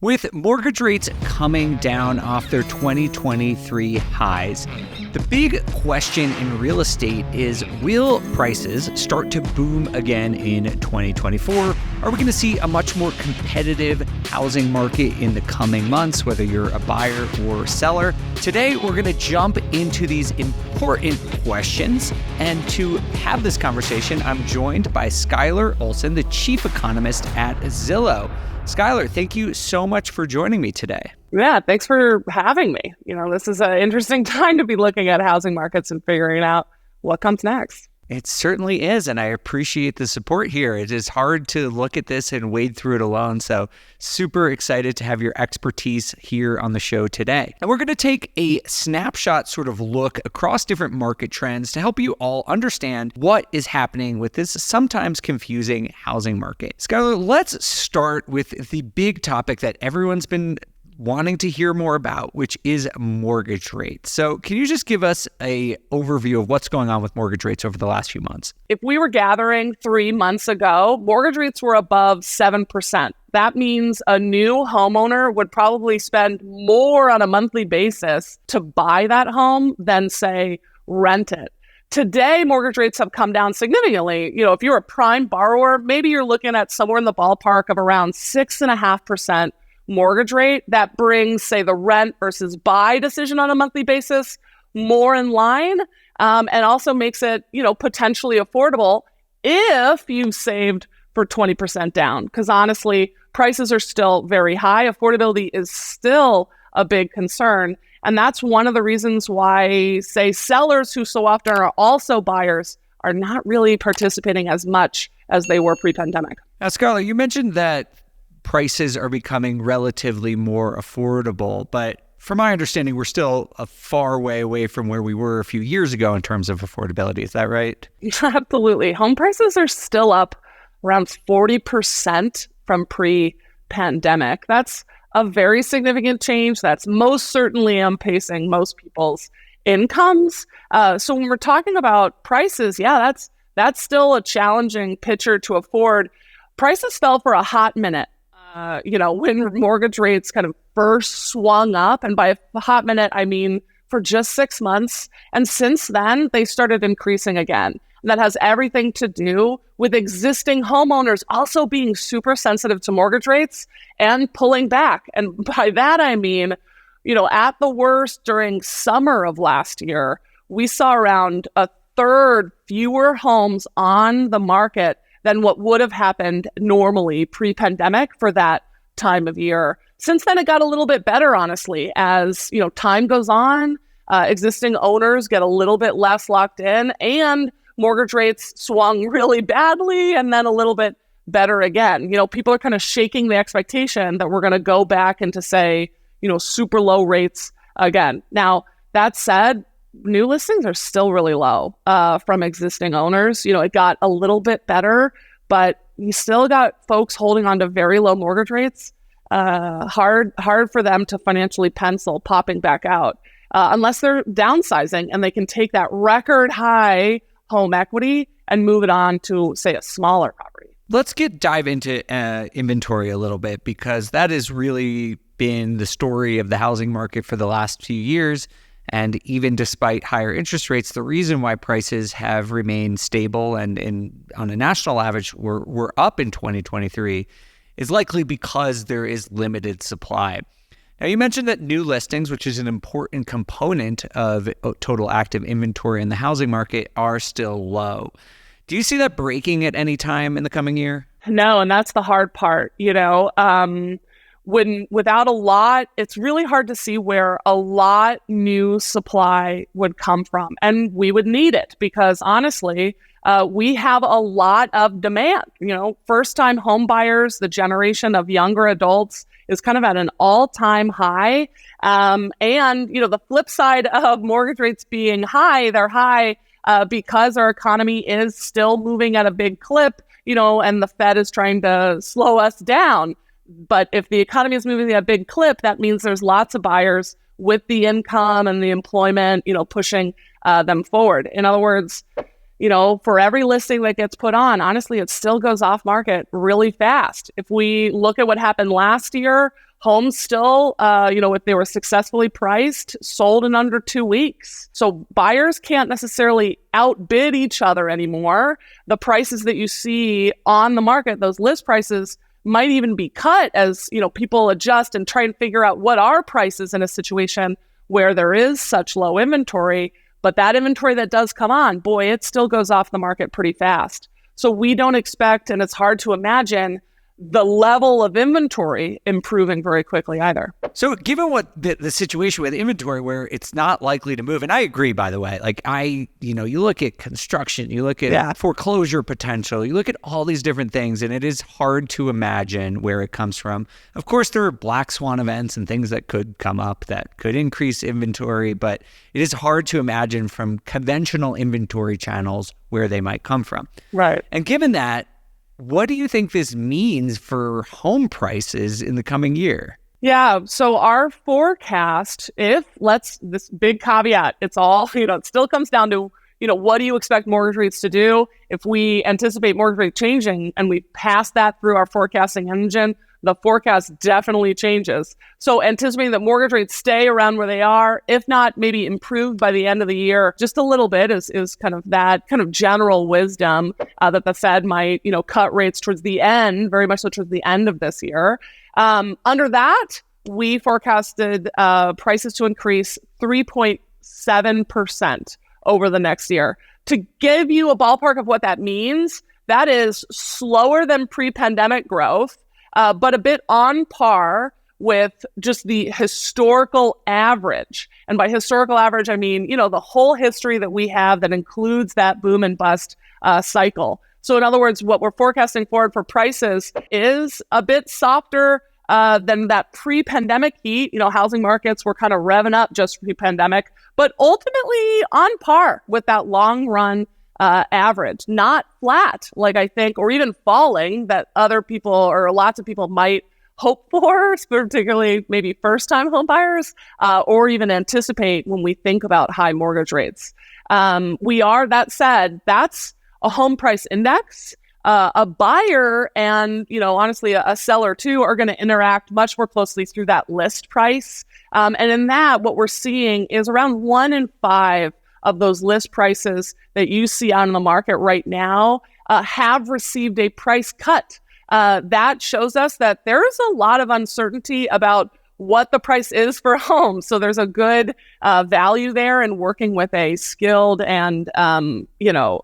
With mortgage rates coming down off their 2023 highs, the big question in real estate is, will prices start to boom again in 2024? Are we going to see a much more competitive housing market in the coming months, whether you're a buyer or seller? Today, we're going to jump into these important questions. And to have this conversation, I'm joined by Skylar Olsen, the Chief Economist at Zillow. Skylar, thank you so much for joining me today. Yeah, thanks for having me. This is an interesting time to be looking at housing markets and figuring out what comes next. It certainly is, and I appreciate the support here. It is hard to look at this and wade through it alone, so super excited to have your expertise here on the show today. And we're going to take a snapshot sort of look across different market trends to help you all understand what is happening with this sometimes confusing housing market. Skylar, let's start with the big topic that everyone's been wanting to hear more about, which is mortgage rates. So can you just give us an overview of what's going on with mortgage rates over the last few months? If we were gathering 3 months ago, mortgage rates were above 7%. That means a new homeowner would probably spend more on a monthly basis to buy that home than, say, rent it. Today, mortgage rates have come down significantly. If you're a prime borrower, maybe you're looking at somewhere in the ballpark of around 6.5% mortgage rate. That brings, say, the rent versus buy decision on a monthly basis more in line, and also makes it, potentially affordable if you've saved for 20% down. Because honestly, prices are still very high. Affordability is still a big concern. And that's one of the reasons why, say, sellers who so often are also buyers are not really participating as much as they were pre-pandemic. Now, Skylar, you mentioned that prices are becoming relatively more affordable, but from my understanding, we're still a far way away from where we were a few years ago in terms of affordability. Is that right? Absolutely. Home prices are still up around 40% from pre-pandemic. That's a very significant change. That's most certainly outpacing most people's incomes. So when we're talking about prices, that's still a challenging picture to afford. Prices fell for a hot minute. When mortgage rates kind of first swung up, and by a hot minute, I mean for just 6 months. And since then, they started increasing again. And that has everything to do with existing homeowners also being super sensitive to mortgage rates and pulling back. And by that, I mean, at the worst during summer of last year, we saw around a third fewer homes on the market than what would have happened normally pre-pandemic for that time of year. Since then, it got a little bit better, honestly, as time goes on, existing owners get a little bit less locked in, and mortgage rates swung really badly and then a little bit better again. People are kind of shaking the expectation that we're going to go back into, say, super low rates again. Now, that said, new listings are still really low from existing owners. It got a little bit better, but you still got folks holding on to very low mortgage rates. Hard for them to financially pencil popping back out unless they're downsizing and they can take that record high home equity and move it on to, say, a smaller property. Let's dive into inventory a little bit, because that has really been the story of the housing market for the last few years. And even despite higher interest rates, the reason why prices have remained stable and on a national average were up in 2023 is likely because there is limited supply. Now, you mentioned that new listings, which is an important component of total active inventory in the housing market, are still low. Do you see that breaking at any time in the coming year? No, and that's the hard part. When without a lot, it's really hard to see where a lot new supply would come from. And we would need it because honestly, we have a lot of demand. First-time home buyers, the generation of younger adults is kind of at an all-time high. And, the flip side of mortgage rates being high, they're high because our economy is still moving at a big clip, and the Fed is trying to slow us down. But if the economy is moving at a big clip, that means there's lots of buyers with the income and the employment, pushing them forward. In other words, for every listing that gets put on, honestly, it still goes off market really fast. If we look at what happened last year, Homes still, if they were successfully priced, sold in under 2 weeks. So buyers can't necessarily outbid each other anymore. The prices that you see on the market, those list prices, might even be cut as, people adjust and try and figure out what are prices in a situation where there is such low inventory. But that inventory that does come on, boy, it still goes off the market pretty fast. So we don't expect, and it's hard to imagine, the level of inventory improving very quickly either. So given what the situation with inventory where it's not likely to move, and I agree, by the way, you look at construction, you look at foreclosure potential, you look at all these different things, and it is hard to imagine where it comes from. Of course, there are black swan events and things that could come up that could increase inventory, but it is hard to imagine from conventional inventory channels where they might come from. Right. And given that, what do you think this means for home prices in the coming year? Yeah. So our forecast, this big caveat, it's all, it still comes down to, what do you expect mortgage rates to do? If we anticipate mortgage rate changing and we pass that through our forecasting engine, the forecast definitely changes. So anticipating that mortgage rates stay around where they are, if not maybe improved by the end of the year, just a little bit is kind of that kind of general wisdom that the Fed might, cut rates towards the end, very much so towards the end of this year. Under that, we forecasted prices to increase 3.7% over the next year. To give you a ballpark of what that means, that is slower than pre-pandemic growth, but a bit on par with just the historical average. And by historical average, I mean, the whole history that we have that includes that boom and bust cycle. So in other words, what we're forecasting forward for prices is a bit softer than that pre-pandemic heat. Housing markets were kind of revving up just pre-pandemic, but ultimately on par with that long run average, not flat, like I think, or even falling that other people or lots of people might hope for, particularly maybe first-time home buyers, or even anticipate when we think about high mortgage rates. That said, that's a home price index. A buyer and, honestly, a seller too are going to interact much more closely through that list price. And in that, what we're seeing is around 1 in 5 of those list prices that you see on the market right now have received a price cut. That shows us that there is a lot of uncertainty about what the price is for a home. So there's a good value there in working with a skilled and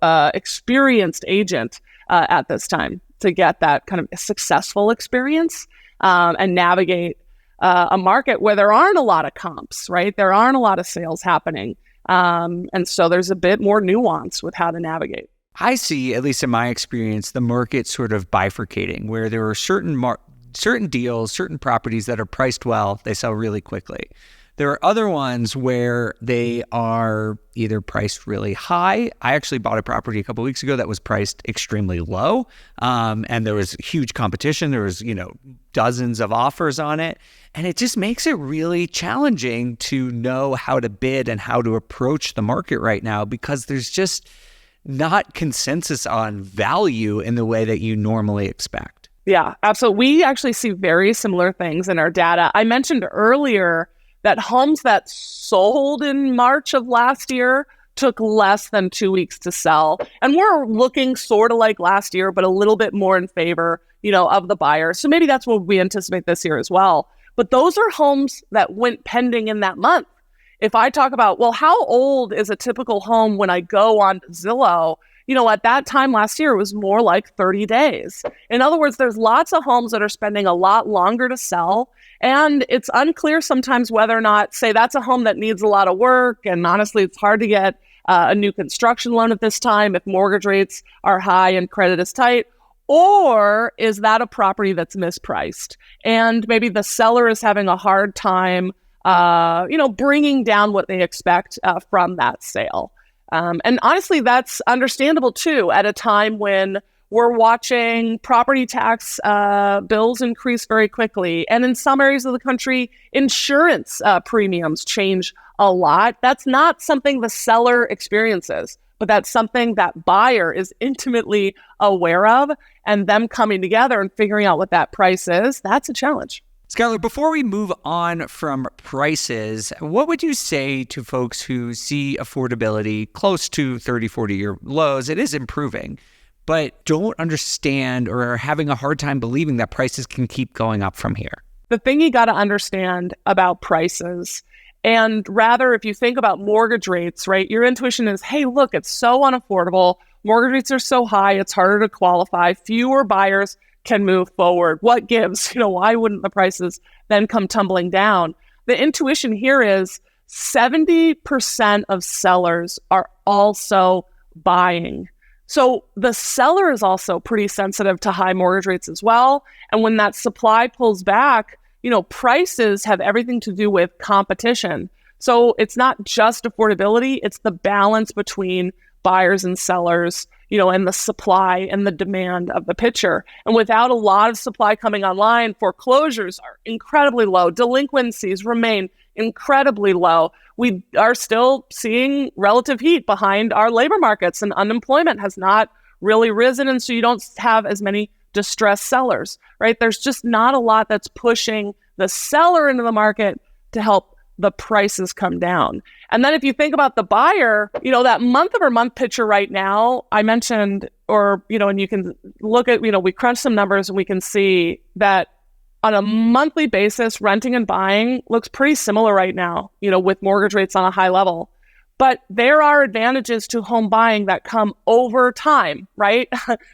experienced agent at this time to get that kind of successful experience and navigate a market where there aren't a lot of comps, right? There aren't a lot of sales happening. And so there's a bit more nuance with how to navigate. I see, at least in my experience, the market sort of bifurcating where there are certain deals, certain properties that are priced well, they sell really quickly. There are other ones where they are either priced really high. I actually bought a property a couple of weeks ago that was priced extremely low, and there was huge competition. There was, dozens of offers on it, and it just makes it really challenging to know how to bid and how to approach the market right now because there's just not consensus on value in the way that you normally expect. Yeah, absolutely. We actually see very similar things in our data. I mentioned earlier that homes that sold in March of last year took less than 2 weeks to sell. And we're looking sort of like last year, but a little bit more in favor, of the buyer. So maybe that's what we anticipate this year as well. But those are homes that went pending in that month. If I talk about, well, how old is a typical home when I go on Zillow? At that time last year, it was more like 30 days. In other words, there's lots of homes that are spending a lot longer to sell. And it's unclear sometimes whether or not, say, that's a home that needs a lot of work. And honestly, it's hard to get a new construction loan at this time if mortgage rates are high and credit is tight. Or is that a property that's mispriced? And maybe the seller is having a hard time, bringing down what they expect from that sale. And honestly, that's understandable too, at a time when we're watching property tax bills increase very quickly. And in some areas of the country, insurance premiums change a lot. That's not something the seller experiences, but that's something that buyer is intimately aware of. And them coming together and figuring out what that price is, that's a challenge. Skylar, before we move on from prices, what would you say to folks who see affordability close to 30, 40-year lows? It is improving, but don't understand or are having a hard time believing that prices can keep going up from here. The thing you got to understand about prices, and rather if you think about mortgage rates, right, your intuition is, hey, look, it's so unaffordable. Mortgage rates are so high, it's harder to qualify. Fewer buyers can move forward. What gives? Why wouldn't the prices then come tumbling down? The intuition here is 70% of sellers are also buying. So the seller is also pretty sensitive to high mortgage rates as well. And when that supply pulls back, prices have everything to do with competition. So it's not just affordability, it's the balance between buyers and sellers, and the supply and the demand of the picture. And without a lot of supply coming online, foreclosures are incredibly low. Delinquencies remain incredibly low. We are still seeing relative heat behind our labor markets, and unemployment has not really risen. And so you don't have as many distressed sellers, right? There's just not a lot that's pushing the seller into the market to help the prices come down. And then if you think about the buyer, that month-over-month picture right now, I mentioned, and you can look at, we crunch some numbers and we can see that on a monthly basis, renting and buying looks pretty similar right now, with mortgage rates on a high level. But there are advantages to home buying that come over time, right?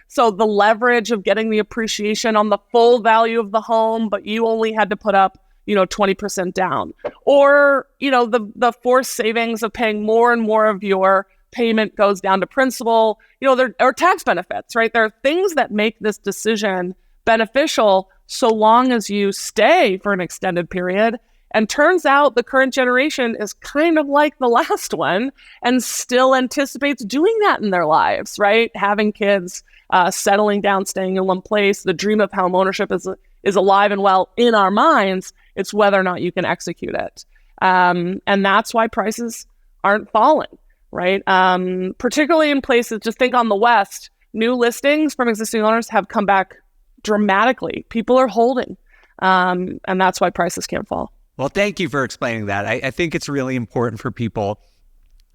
So the leverage of getting the appreciation on the full value of the home, but you only had to put up 20% down, or, the forced savings of paying more and more of your payment goes down to principal, there are tax benefits, right? There are things that make this decision beneficial so long as you stay for an extended period. And turns out the current generation is kind of like the last one and still anticipates doing that in their lives, right? Having kids, settling down, staying in one place. The dream of homeownership is alive and well in our minds. It's whether or not you can execute it. And that's why prices aren't falling, right? Particularly in places, just think on the West, new listings from existing owners have come back dramatically. People are holding, and that's why prices can't fall. Well, thank you for explaining that. I think it's really important for people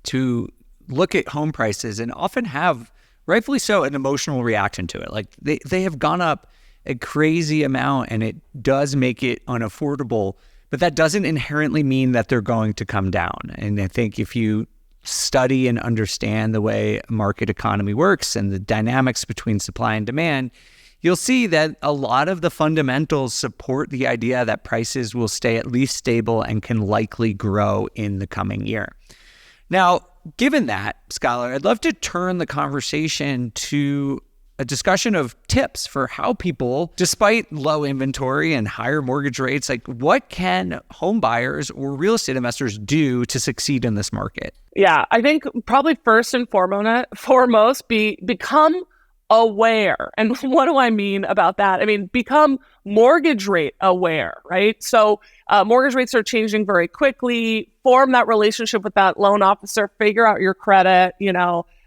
to look at home prices and often have, rightfully so, an emotional reaction to it. Like they have gone up a crazy amount and it does make it unaffordable, but that doesn't inherently mean that they're going to come down. And I think if you study and understand the way a market economy works and the dynamics between supply and demand, you'll see that a lot of the fundamentals support the idea that prices will stay at least stable and can likely grow in the coming year. Now, given that, Skylar, I'd love to turn the conversation to a discussion of tips for how people, despite low inventory and higher mortgage rates, what can home buyers or real estate investors do to succeed in this market? Yeah, I think probably first and foremost, become aware. And what do I mean about that? I mean, become mortgage rate aware, right? So mortgage rates are changing very quickly. Form that relationship with that loan officer, figure out your credit,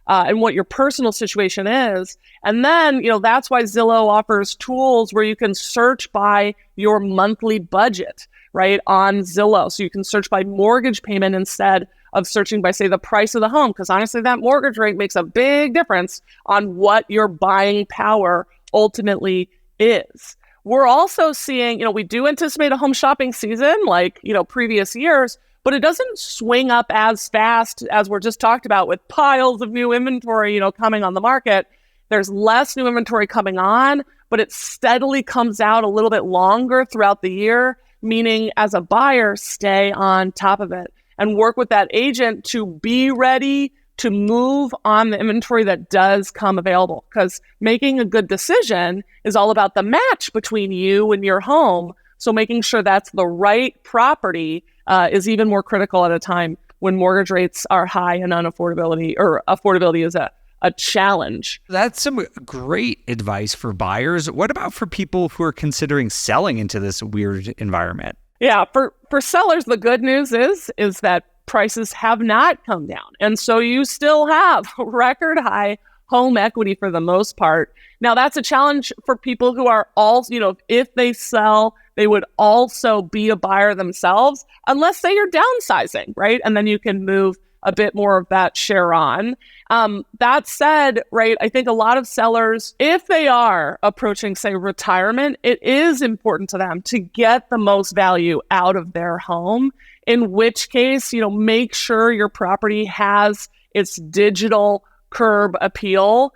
and what your personal situation is. And then, that's why Zillow offers tools where you can search by your monthly budget, right, on Zillow. So you can search by mortgage payment instead of searching by, say, the price of the home, because honestly, that mortgage rate makes a big difference on what your buying power ultimately is. We're also seeing, we do anticipate a home shopping season like, previous years, but it doesn't swing up as fast as we're just talked about with piles of new inventory, coming on the market. There's less new inventory coming on, but it steadily comes out a little bit longer throughout the year, meaning as a buyer, stay on top of it and work with that agent to be ready to move on the inventory that does come available. Because making a good decision is all about the match between you and your home. So making sure that's the right property is even more critical at a time when mortgage rates are high and affordability is a challenge. That's some great advice for buyers. What about for people who are considering selling into this weird environment? Yeah, for sellers, the good news is that prices have not come down. And so you still have record high home equity for the most part. Now, that's a challenge for people who are also, if they sell, they would also be a buyer themselves, unless say you're downsizing, right? And then you can move a bit more of that share on. That said, right, I think a lot of sellers, if they are approaching, say, retirement, it is important to them to get the most value out of their home, in which case, make sure your property has its digital curb appeal.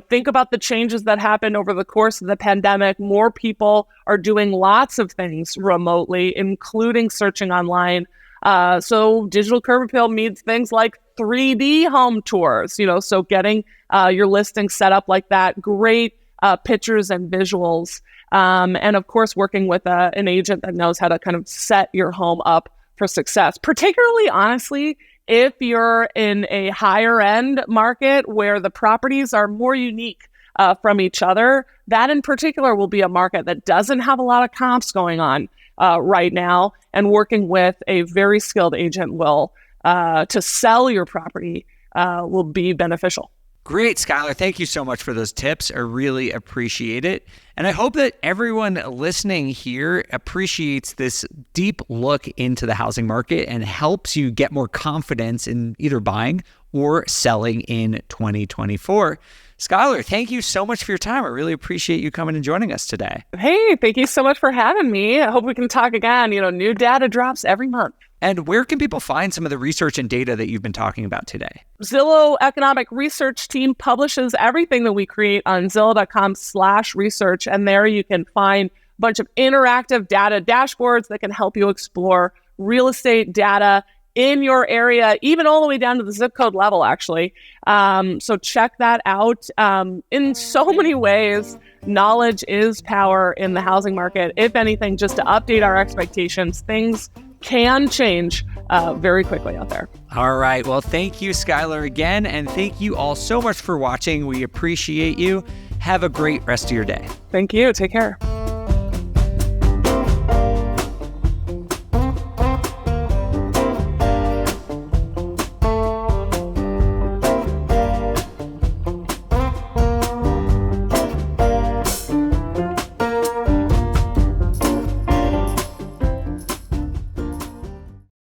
Think about the changes that happened over the course of the pandemic. More people are doing lots of things remotely, including searching online. So digital curb appeal means things like 3D home tours, so getting your listing set up like that, great pictures and visuals. And of course, working with an agent that knows how to kind of set your home up for success, particularly, honestly, if you're in a higher end market where the properties are more unique from each other. That in particular will be a market that doesn't have a lot of comps going on right now, and working with a very skilled agent to sell your property will be beneficial. Great, Skylar. Thank you so much for those tips. I really appreciate it. And I hope that everyone listening here appreciates this deep look into the housing market and helps you get more confidence in either buying or selling in 2024. Skylar, thank you so much for your time. I really appreciate you coming and joining us today. Hey, thank you so much for having me. I hope we can talk again. New data drops every month. And where can people find some of the research and data that you've been talking about today? Zillow economic research team publishes everything that we create on Zillow.com/research. And there you can find a bunch of interactive data dashboards that can help you explore real estate data in your area, even all the way down to the zip code level, actually. So check that out. In so many ways, knowledge is power in the housing market. If anything, just to update our expectations, things can change very quickly out there. All right. Well, thank you, Skylar, again. And thank you all so much for watching. We appreciate you. Have a great rest of your day. Thank you. Take care.